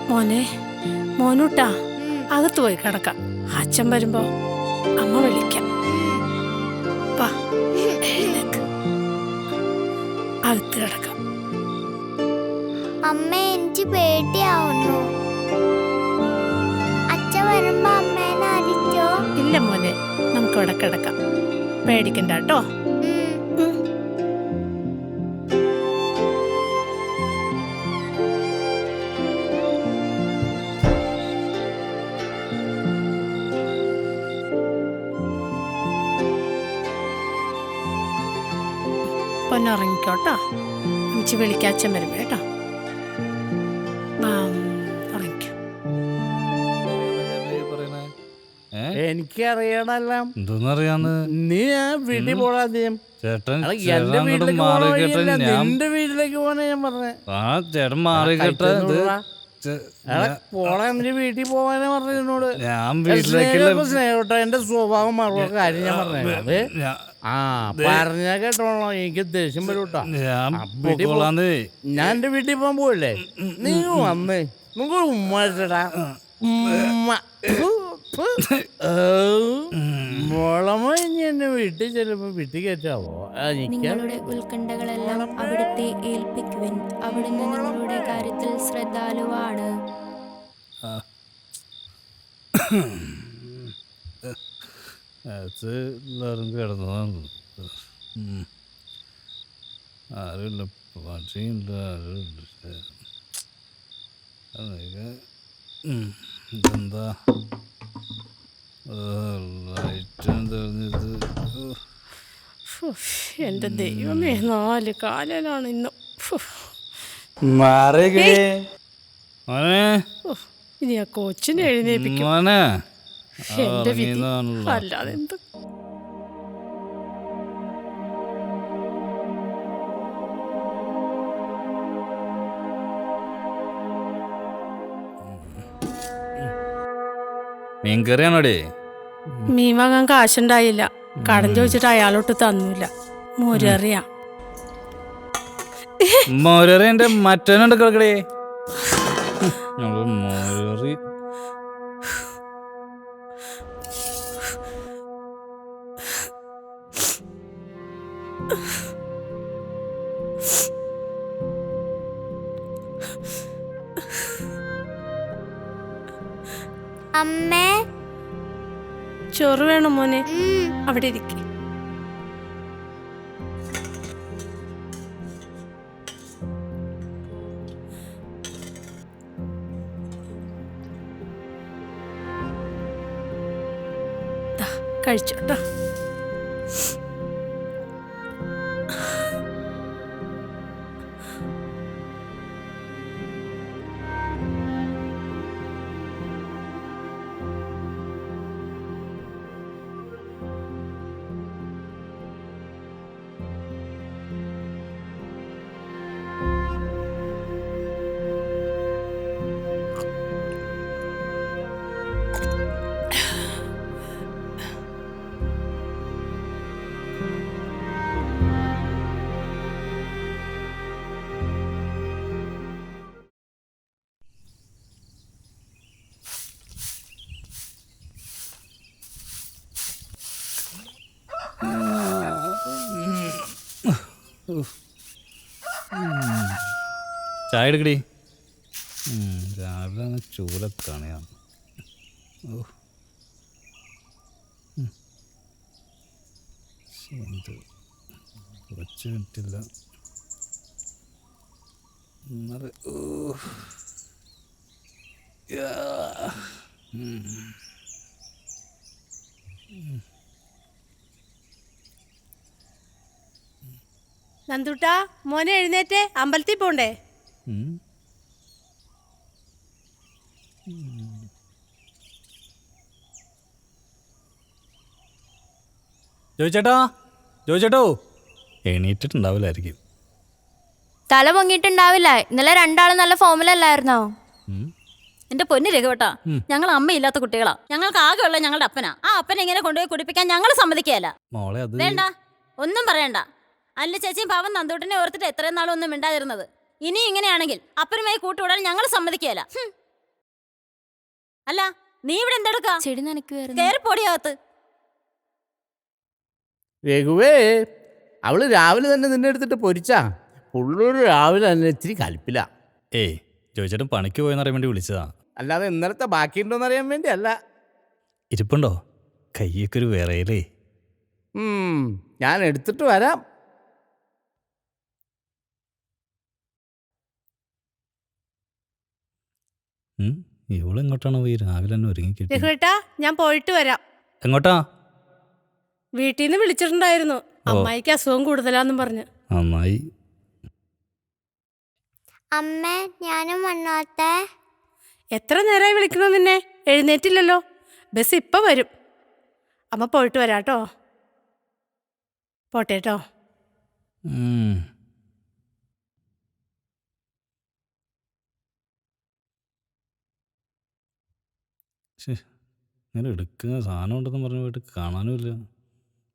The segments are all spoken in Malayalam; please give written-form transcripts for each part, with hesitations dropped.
മോനെ, മോനൂട്ടാ, അകത്ത് പോയി കിടക്കാം. അച്ഛൻ വരുമ്പോ അമ്മ വിളിക്കാം. വാ, എഴുന്നേക്ക്, അകത്ത് കിടക്കാം. അമ്മ, എനിക്ക് പേടിയാവുന്നു. അച്ഛൻ വരുമ്പോ അമ്മേനെ അടിച്ചോ? ഇല്ല മോനെ, നമുക്ക് ഇവിടെ കിടക്കാം. പേടിക്കണ്ട കേട്ടോ. പൊന്നുറങ്ങിക്കോട്ടോ. അമ്മച്ചി വിളിക്കാൻ അച്ഛൻ വരുമ്പോ കേട്ടോ. ഉറങ്ങിക്കോ. എനിക്കറിയണല്ല. എന്തോന്നറിയാന്ന്? നീ വീട്ടിൽ പോടാദ്യം. ചേട്ടൻ എന്റെ വീട്ടിലേക്ക് നിന്റെ വീട്ടിലേക്ക് പോകാനാ ഞാൻ പറഞ്ഞേ. ആ ചേട്ടൻ മാറിക്കട്ടെ. പോളെ എന്റെ വീട്ടിൽ പോകാനാ പറഞ്ഞു എന്നോട്. ഞാൻ വീട്ടിലേക്ക് സ്നേഹട്ടോ, എന്റെ സ്വഭാവം മാറുള്ള കാര്യം ഞാൻ പറഞ്ഞത്. ആ പറഞ്ഞ കേട്ടോളോ, എനിക്ക് ദേഷ്യം വരൂട്ടാ. ഞാൻ എന്റെ വീട്ടിൽ പോകാൻ പോയില്ലേ, നീ വന്നേ, നമുക്ക് ഉമ്മടാ. മോളമ്മ ഇനി എന്നെ വീട്ടിൽ ചെല്ലുമ്പോ വീട്ടിൽ കയറ്റാവോ? നിങ്ങളുടെ ഉത്കണ്ഠകളെല്ലാം അവിടുത്തെ ഏൽപ്പിക്കുവിൻ. അവിടുന്ന് നിങ്ങളുടെ കാര്യത്തിൽ ശ്രദ്ധാലുവാണ്. എല്ലാവരും കിടന്നതാണ്. ആരുമില്ല, പക്ഷിയില്ല, ആരുമില്ല. ഇതെന്താ ലൈറ്റും തെളിഞ്ഞത്? എന്റെ ദൈവമേ, 4 കാലാണ് ഇന്ന്. ഇനി ആ കൊച്ചിനെ എഴുന്നേപ്പിക്കും. എന്റെ വിധി അല്ലാതെ എന്ത്. മീൻകറിയാണോടേ? മീൻ വാങ്ങാൻ കാശുണ്ടായില്ല. കടം ചോദിച്ചിട്ട് അയാളോട്ട് തന്നൂല. മോരറിയാ. മോരറി എന്റെ മറ്റവനുണ്ട് കിടക്കടേ. മോരറി അമ്മേ, ചോറ് വേണം മോനെ? അവിടെ ഇരിക്കും. കഴിച്ചോട്ടോ. ചായ എടുക്കടി. രാവിലെ ചൂലക്കാണ്. കുറച്ച് മിനിറ്റില്ല. നന്ദുട്ടാ, മോനെ എഴുന്നേറ്റേ, അമ്പലത്തിൽ പോണ്ടേ? ചോദിച്ചേട്ടോ എണീറ്റിട്ടുണ്ടാവില്ലായിരിക്കും. തല പൊങ്ങിയിട്ടുണ്ടാവില്ല. ഇന്നലെ രണ്ടാളും നല്ല ഫോമിലല്ലായിരുന്നോ? എന്റെ പൊന്നു രഘുവേട്ടാ, ഞങ്ങൾ അമ്മയില്ലാത്ത കുട്ടികളാ. ഞങ്ങൾക്ക് ആകെയുള്ള ഞങ്ങളുടെ അപ്പനാ. ആ അപ്പനെ ഇങ്ങനെ കൊണ്ടുപോയി കുടിപ്പിക്കാൻ ഞങ്ങൾ സമ്മതിക്കുകയല്ല. മോളെ അത് വേണ്ട, ഒന്നും പറയണ്ട. അല്ല ചേച്ചിയും പാവം നന്ദൂട്ടനെ ഓർത്തിട്ട് എത്രയും നാളും ഒന്നും മിണ്ടാതിരുന്നത്. ഇനി ഇങ്ങനെയാണെങ്കിൽ അപ്പനുമായി കൂട്ടുകൂടാൻ ഞങ്ങൾ സമ്മതിക്കുകയല്ല. അല്ല, നീ ഇവിടെ എന്തെടുക്കാ? ചെടി നനയ്ക്കുവായിരുന്നു. കയറി പൊടിയകത്ത്. രഘുവേ, അവള് രാവിലെ തന്നെ നിന്നെ എടുത്തിട്ട് പൊരിച്ചാ. പുള്ളൂര് രാവിലെ തന്നെ ഇത്തിരി കലിപ്പില്ല. ഏയ് ചോദിച്ചേട്ടൻ പണിക്ക് പോയെന്നറിയാൻ വേണ്ടി വിളിച്ചതാ. അല്ലാതെ ഇന്നലത്തെ ബാക്കിയുണ്ടോന്ന് അറിയാൻ വേണ്ടി അല്ല. ഇരിപ്പുണ്ടോ? കയ്യൊക്കെ ഒരു വിറയലേ. ഞാൻ എടുത്തിട്ട് വരാം. ഇവളെങ്ങോട്ടാണോ പോയി രാവിലെ തന്നെ ഒരുങ്ങി കിട്ടി? രഘുവേട്ടാ, ഞാൻ പോയിട്ട് വരാം. എങ്ങോട്ടാ? വീട്ടിൽ നിന്ന് വിളിച്ചിട്ടുണ്ടായിരുന്നു. അമ്മായിക്ക് അസുഖം കൂടുതലാന്നും പറഞ്ഞ്. നന്നായി. അമ്മേ, ഞാനും വന്നോട്ടെ? എത്ര നേരമായി വിളിക്കണോ നിന്നെ? എഴുന്നേറ്റില്ലല്ലോ. ബസ് ഇപ്പം വരും. അമ്മ പോയിട്ട് വരാട്ടോ. പോട്ടേട്ടോ. ഇങ്ങനെ എടുക്കുന്ന സാധനം ഉണ്ടെന്ന് പറഞ്ഞ് പോയിട്ട് കാണാനുമില്ല.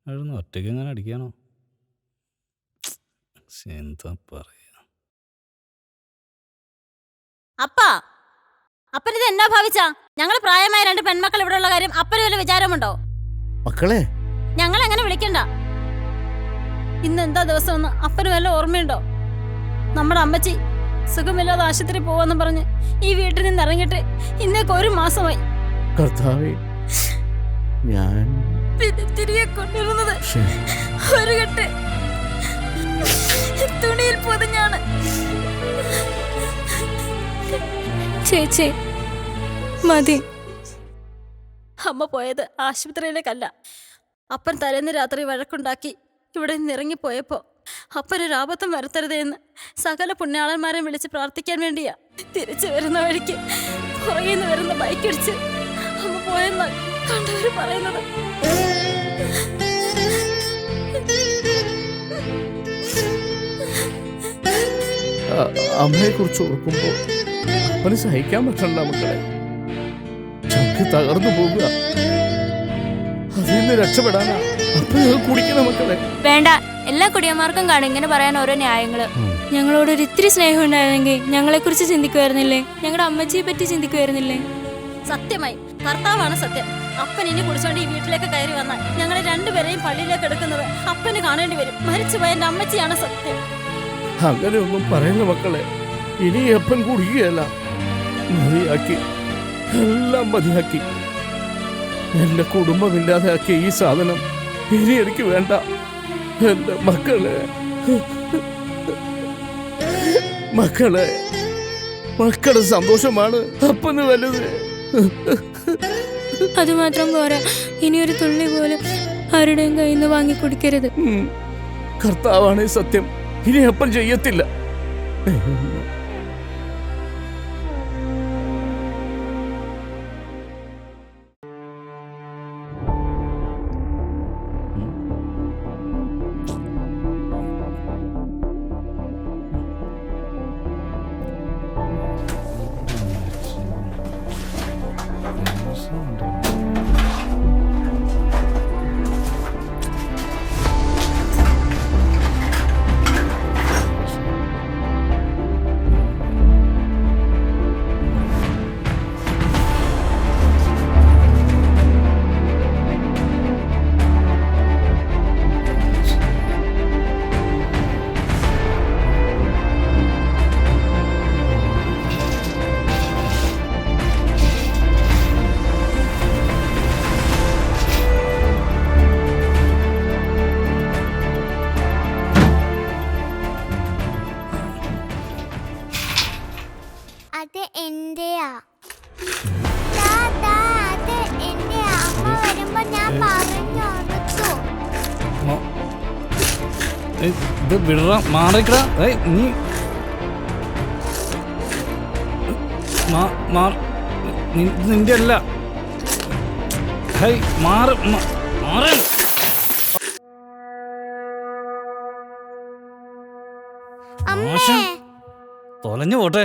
അവിടുന്ന് ഒറ്റയ്ക്ക് എങ്ങനെ അടിക്കാനോ? എന്താ പറയാ? അപ്പാ, അപ്പനിത് എന്നാ ഭാവിച്ചാ? ഞങ്ങൾ പ്രായമായ രണ്ട് പെൺമക്കൾ ഇവിടെ ഉള്ള കാര്യം അപ്പന് വല്ല വിചാരമുണ്ടോ? മക്കളെ, ഞങ്ങൾ അങ്ങനെ വിളിക്കണ്ട. ഇന്ന് എന്താ ദിവസം എന്ന് അപ്പന് വല്ല ഓർമ്മയുണ്ടോ? നമ്മുടെ അമ്മച്ചി സുഖമില്ലാതെ ആശുപത്രി പോവാന്ന് പറഞ്ഞ് ഈ വീട്ടിൽ നിന്ന് ഇറങ്ങിയിട്ട് ഇന്നേക്ക് 1 മാസമായി. കർത്താവേ, ഞാൻ പിന്നെ തിരികെ കൊണ്ടിരുന്നത് ഒരു കെട്ട് തുണിയിൽ പൊതിഞ്ഞാണ്. ചേച്ചി മതി. അമ്മ പോയത് ആശുപത്രിയിലേക്കല്ല. അപ്പൻ തലേന്ന് രാത്രി വഴക്കുണ്ടാക്കി ഇവിടെ നിന്ന് ഇറങ്ങിപ്പോയപ്പോ അപ്പനൊരാപത്തും വരുത്തരുതേ എന്ന് സകല പുണ്യാളന്മാരെ വിളിച്ച് പ്രാർത്ഥിക്കാൻ വേണ്ടിയാ. തിരിച്ചു വരുന്ന വഴിക്ക് പുറകിൽ നിന്ന് വരുന്ന ബൈക്കടിച്ച് അമ്മ പോയെന്നാ കണ്ടവര് പറയുന്നത്. അമ്മയെ കുറിച്ച് ഓർക്കുമ്പോ അവന് സഹിക്കാൻ പറ്റണ്ട മക്കളെ. ചങ്ക് തകർന്നു പോവുക. അതിൽ നിന്ന് രക്ഷപ്പെടാനാ അപ്പൊ കുടിക്കുന്ന മക്കളെ. വേണ്ട, എല്ലാ കുടിയന്മാർക്കും കാണും ഇങ്ങനെ പറയാൻ ഓരോ ന്യായങ്ങള്. ഞങ്ങളോട് ഒരു ഇത്തിരി സ്നേഹം ഉണ്ടായിരുന്നെങ്കിൽ ഞങ്ങളെ കുറിച്ച് ചിന്തിക്കുമായിരുന്നില്ലേ? ഞങ്ങളുടെ അമ്മച്ചിയെ പറ്റി ചിന്തിക്കുമായിരുന്നില്ലേ? സത്യമായി കർത്താവാണ് സത്യം. അപ്പൻ ഇനി കുടിച്ചോണ്ട് ഈ വീട്ടിലേക്ക് കയറി വന്നാൽ ഞങ്ങളെ രണ്ടുപേരെയും പള്ളിയിലേക്ക് എടുക്കുന്നത് അപ്പന് കാണേണ്ടി വരും. മരിച്ചുപോയ എന്റെ അമ്മച്ചിയാണ് സത്യം. അങ്ങനെയൊന്നും പറയുന്ന മക്കളെ. ഇനി അപ്പൻ കുടിക്കുകയല്ല. മതിയാക്കി, എല്ലാം മതിയാക്കി. എന്റെ കുടുംബമില്ലാതെ ആക്കിയ ഈ സാധനം ഇനി എനിക്ക് വേണ്ട. എന്റെ മക്കളെ, മക്കളെ, മക്കളുടെ സന്തോഷമാണ് അപ്പന് വലുത്. അതുമാത്രം പോരാ, ഇനിയൊരു തുള്ളി പോലും ആരുടെയും കയ്യിൽ നിന്ന് വാങ്ങി കുടിക്കരുത്. കർത്താവാണ് സത്യം. ഇനി അപ്പൻ ചെയ്യത്തില്ല. അത് എന്റെയാ. ദാ, അത് എന്റെ അമ്മ വരുമ്പോ ഞാൻ പറഞ്ഞോർത്തു. ഇത് വിടറ മാറിക്കടാ. നീ നിന്റെ അല്ല. മാറ് മാറ്. അമ്മേ, തൊലഞ്ഞു പോട്ടെ.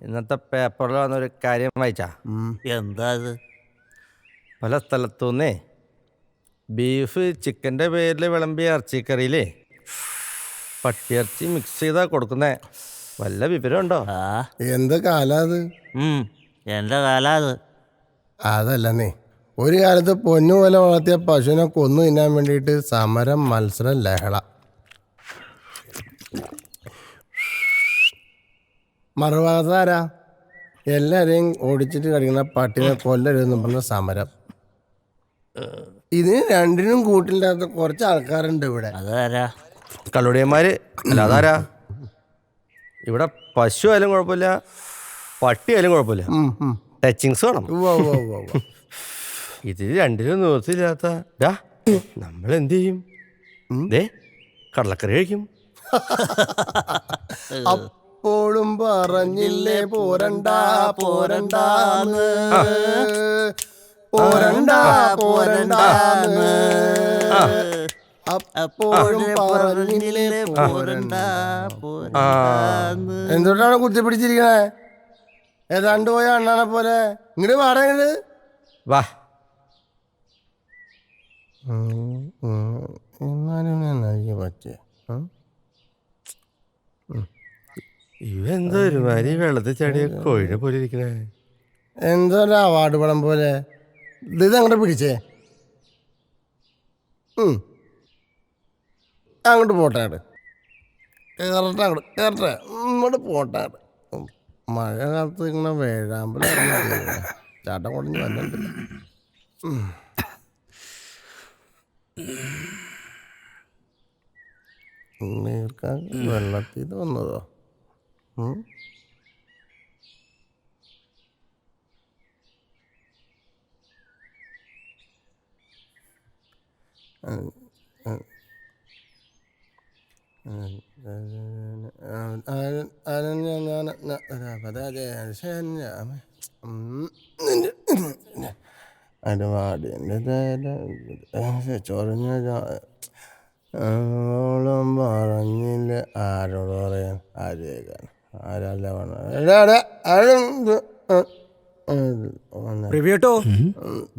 ഇന്നത്തെ പേപ്പറിൽ വന്നൊരു കാര്യം വായിച്ചാ? എന്താ അത്? പല സ്ഥലത്തുനിന്നേ ബീഫ് ചിക്കൻ്റെ പേരിൽ വിളമ്പിയ ഇറച്ചിക്കറിയിലേ പട്ടിയിറച്ചി മിക്സ് ചെയ്താ കൊടുക്കുന്നേ. വല്ല വിവരമുണ്ടോ? എന്ത് കാലാ അത്? എൻ്റെ കാലാ അത്. അതല്ലെന്നേ, ഒരു കാലത്ത് പൊന്നുപോലെ വളർത്തിയ പശുവിനെ കൊന്നു തിന്നാൻ വേണ്ടിയിട്ട് സമരം, മത്സരം, ലഹള. മറുഭാഗത്താരാ? എല്ലാരെയും ഓടിച്ചിട്ട് കളിക്കുന്ന പട്ടിനെ കൊല്ലരുതെന്ന് പറഞ്ഞ സമരം. ഇതിന് രണ്ടിനും കൂട്ടില്ലാത്ത കുറച്ച് ആൾക്കാരുണ്ട് ഇവിടെ. അതാരാ? കള്ളുടിയന്മാര്. അല്ലാതാരാ? ഇവിടെ പശു ആയാലും കുഴപ്പമില്ല, പട്ടി ആയാലും കുഴപ്പമില്ല, ടച്ചിങ്സ് വേണം. ഇതിൽ രണ്ടിനും നിർത്തില്ലാത്ത നമ്മൾ എന്ത് ചെയ്യും? കടലക്കറി കഴിക്കും. അപ്പോഴും പറഞ്ഞില്ലേ പോരണ്ടാ പോരണ്ടാന്ന്, പോരണ്ടാ പോരണ്ടാന്ന്. അപ്പോഴും പറഞ്ഞില്ലേ പോരണ്ടാ. എന്തുകൊണ്ടാണ് കുത്തിപ്പിടിച്ചിരിക്കണേ? ഏതാണ്ട് പോയ അണ്ണാനെ പോലെ. ഇങ്ങോട്ട് പാടങ്ങട് വാ. എന്നാലും എനിക്ക് പറ്റിയ ഇവെന്തോ ഒരുമാതിരി വെള്ളത്തിൽ ചാടിയ കോഴിനെ പോലെ ഇരിക്കണേ. എന്തോ ഒരു അവാർഡ് പടം പോലെ. ഇത് അങ്ങോട്ട് പിടിച്ചേ. അങ്ങോട്ട് പോട്ടാട് കേറട്ടെ, അങ്ങോട്ട് കേറട്ടെ, ഇങ്ങോട്ട് പോട്ടാട്. മഴ കാലത്ത് ഇങ്ങനെ വേഴാമ്പല ചാട്ടം കൊടഞ്ഞ് വന്നിട്ടില്ല. നീർക്കാൻ വെള്ളത്തിൽ വന്നതോ? ചൊറിഞ്ഞ പറഞ്ഞില്ല. ആരോട് പറയാൻ? ആര് കേൾക്കാൻ? ആരല്ല പ്രവിയേട്ടോ,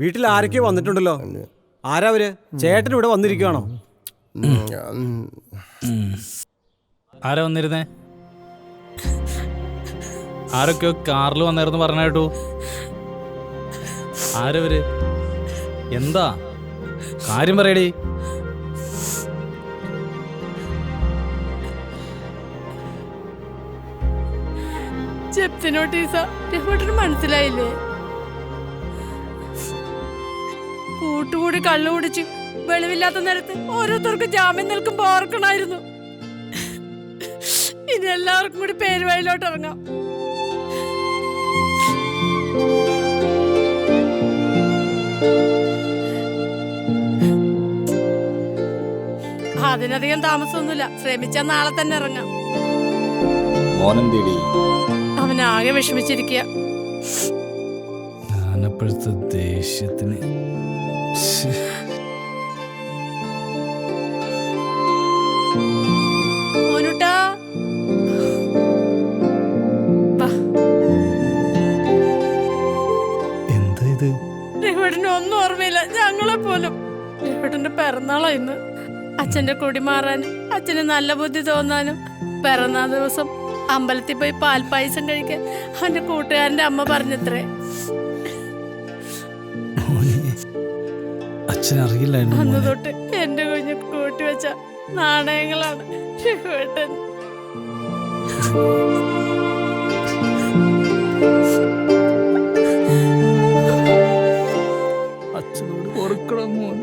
വീട്ടിൽ ആരൊക്കെയോ വന്നിട്ടുണ്ടല്ലോ. ആരാവര്? ചേട്ടൻ ഇവിടെ വന്നിരിക്കുകയാണോ? ആരാ വന്നിരുന്നേ? ആരൊക്കെയോ കാറിൽ വന്നായിരുന്നു പറഞ്ഞ കേട്ടു. ആരവര്? എന്താ കാര്യം പറയടി. ജപ്തി നോട്ടീസാ. രഘുവേട്ടന് മനസ്സിലായില്ലേ? കൂട്ടുകൂടി കള്ളു കുടിച്ച് വെളിവില്ലാത്ത നേരത്ത് ഓരോരുത്തർക്കും ജാമ്യം നിൽക്കുമ്പോ ഓർക്കണായിരുന്നു. ഇനി എല്ലാവർക്കും കൂടി പേരുവഴിയിലോട്ട് ഇറങ്ങാം. അതിനധികം താമസമൊന്നുമില്ല. ശ്രമിച്ചാൽ നാളെ തന്നെ ഇറങ്ങാം. അവനാകെ വിഷമിച്ചിരിക്കുക. ഞാനപ്പോഴത്തെ ദേഷ്യത്തിന് മോനുട്ടാ, രഘുവേട്ടന്റെ പിറന്നാളാ ഇന്ന്. അച്ഛന്റെ കൊടി മാറാനും അച്ഛന് നല്ല ബുദ്ധി തോന്നാനും പിറന്നാൾ ദിവസം അമ്പലത്തിൽ പോയി പാൽപ്പായസം കഴിക്കാൻ അവന്റെ കൂട്ടുകാരന്റെ അമ്മ പറഞ്ഞത്രേ. അച്ഛനറിയില്ലായിരുന്നു അന്ന് തൊട്ട് എന്റെ കുഞ്ഞ് കൂട്ടിവെച്ച നാണയങ്ങളാണ് രഘുവേട്ടൻ. അച്ഛനോട് ഓർക്കണം മോൻ.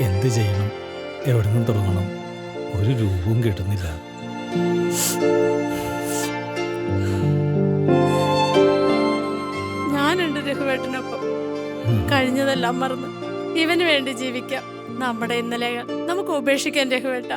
എന്ത് ചെയ്യണം, എവിടെ നിന്ന് തുടങ്ങണം, ഒരു രൂപവും കിട്ടുന്നില്ല. ഞാനുണ്ട് രഘുവേട്ടനൊപ്പം. കഴിഞ്ഞതെല്ലാം മറന്ന് ഇവന് വേണ്ടി ജീവിക്കാം. നമ്മുടെ ഇന്നലെകൾ നമുക്ക് ഉപേക്ഷിക്കാൻ രഘുവേട്ട.